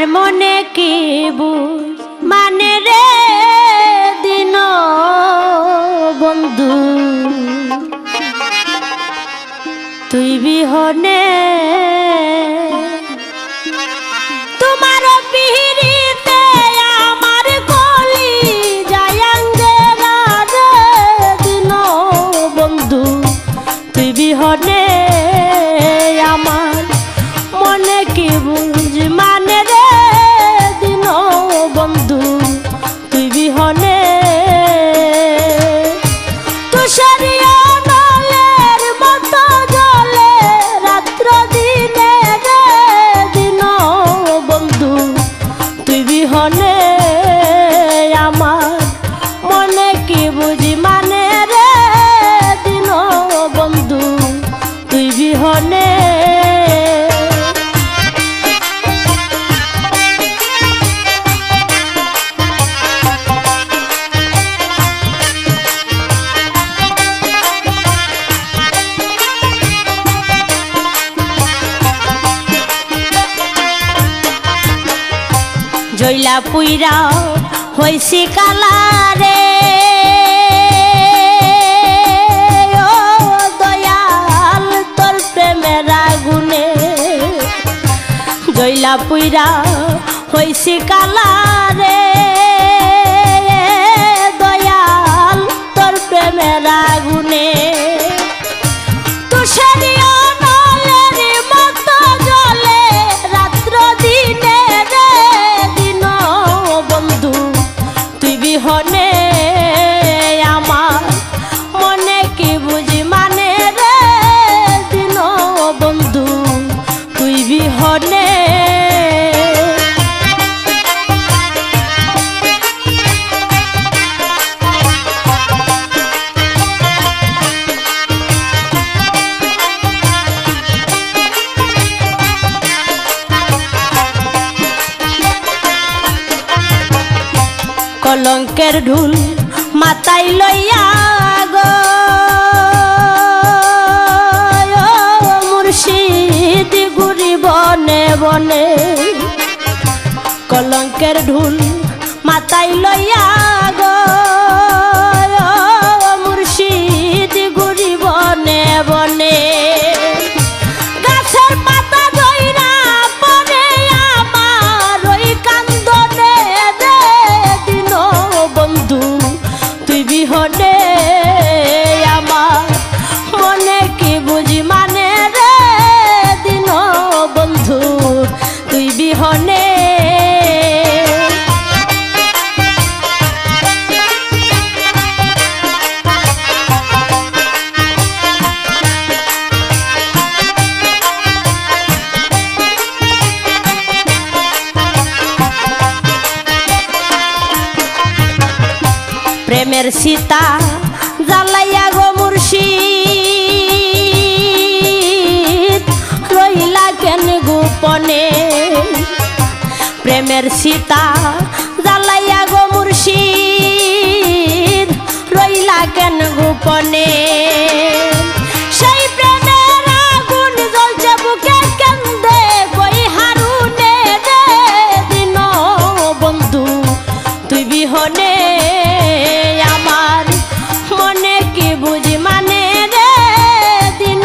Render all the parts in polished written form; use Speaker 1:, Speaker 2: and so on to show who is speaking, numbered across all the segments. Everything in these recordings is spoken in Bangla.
Speaker 1: আমার মনে কি বুঝ মানে রে দিন বন্ধু তুই বিহনে তোমার পিহিরিতে আমার কলি যায়াঙ্গে রে দিন বন্ধু তুই বিহনে আমার মনে কি বুঝ মানে রে দিন বন্ধু তুই বিহনে তুষারিয়া নলের মতো জলে রাত্র দিনে রে দিন বন্ধু তুই বিহনে আমার মনে কি বুঝি মানে রে দিন বন্ধু তুই বিহনে জইলা পুইরা হইছি কালারে ও দয়াল তোর প্রেমের আগুনে জইলা পুইরা হইছি কালারে দয়াল তোর প্রেমের আগুনে তুষারিয়া বিহনে আমার মনে কি বুঝি মানে রে দিন বন্ধু তুই বিহনে কলঙ্কের ঢুল মাথায় লইয়া গো মুর্শিদ গুরি বনে বনে কলঙ্কের ঢুল মাথায় লইয়া গো মুর্শিদ গুরি বনে বনে গাছের পাতা ধইরা পড়ে আমার ওই কান্দনে রে দিন বন্ধু তুই বিহনে আমার মনে কি বুঝি মানে রে দিন বন্ধু তুই বিহনে প্রেমের সীতা জ্বালাইয়া গো মুর্শিদ রইলা কেন গোপনে প্রেমের সীতা জ্বালাইয়া গো মুর্শিদ রইলা কেন গোপনে সেই প্রেমের আগুন জ্বলছে বুকে কেন্দে কই হারুনে রে দিন বন্ধু তুই বিহনে আমার মনে কি বুঝি মানে রে দিন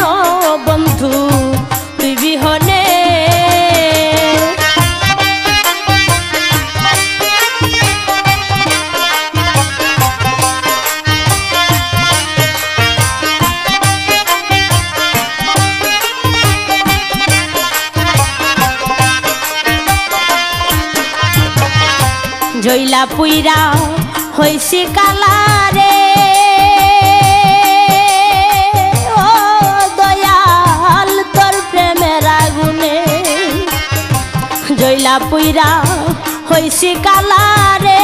Speaker 1: বন্ধু তুই বিহনে জইলা পুইরা হইছি কালারে ও দয়াল তোর প্রেমের আগুনে জইলা পুইরা হইছি কালারে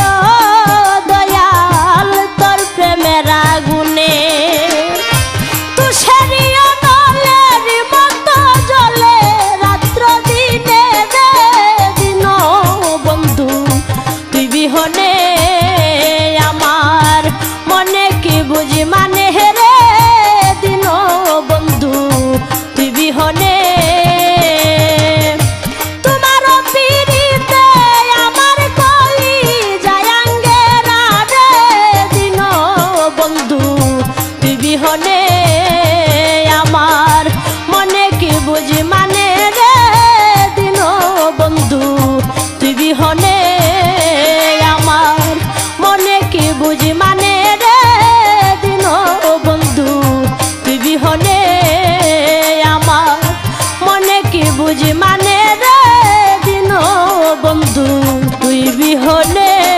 Speaker 1: ও দয়াল তোর প্রেমের আগুনে তুষারিয়া নলের মতো জলে রাত্র দিনে রে দিন বন্ধু তুই বিহনে আমার মনে কি বুঝি মানে রে দিন বন্ধু তুই বিহনে তোমার রে